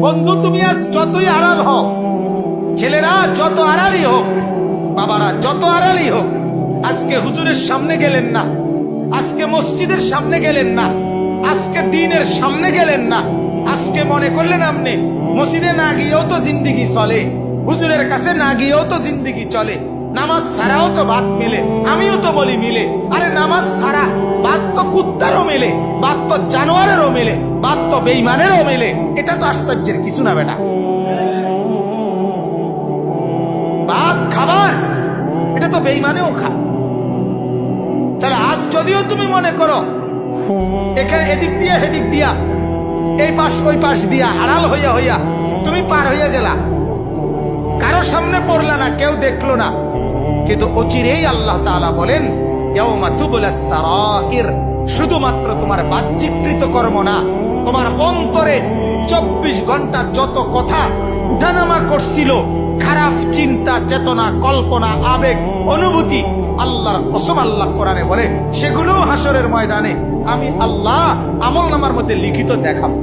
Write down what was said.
বন্ধু তুমি আজ যতই আড়াল হও, ছেলেরা যত আড়ালই হোক, বাবারা যত আড়ালই হোক, আজকে হুজুরের সামনে গেলেন না, আজকে মসজিদের সামনে গেলেন না, আজকে দ্বীনের সামনে গেলেন না, আজকে মনে করলেন আপনি মসজিদে না গিয়েও তো জিন্দিগি চলে, হুজুরের কাছে না গিয়েও তো জিন্দিগি চলে, নামাজ ছাড়াও তো ভাত মিলে, আমিও তো বলি মিলে। আরে নামাজ ছাড়া ভাত তো কুত্তারও মেলে, ভাত তো জানোয়ারেরও মেলে, ভাত তো বেঈমানেরও মেলে। এটা তো আশ্চর্যের কিছু না বেটা। ভাত খাবার, এটা তো বেঈমানেও খা। তাহলে আজ যদিও তুমি মনে করো এখানে এদিক দিয়া হেদিক দিয়া, এই পাশ ওই পাশ দিয়া আড়াল হইয়া হইয়া তুমি পার হইয়া গেলা, কারো সামনে পড়লা না, কেউ দেখলো না, কিন্তু অচিরেই আল্লাহ তাআলা বলেন ইয়াউমা তুবলাস সারাইর, শুধুমাত্র তোমার বাহ্যিক কৃতকর্ম না, তোমার অন্তরে 24 ঘন্টা যত কথা উঠানামা করছিল, খারাপ চিন্তা, চেতনা, কল্পনা, আবেগ, অনুভূতি, আল্লাহর কসম আল্লাহ কোরআনে বলে সেগুলো হাসরের ময়দানে আমি আল্লাহ আমলনামার মধ্যে লিখিত দেখাবো।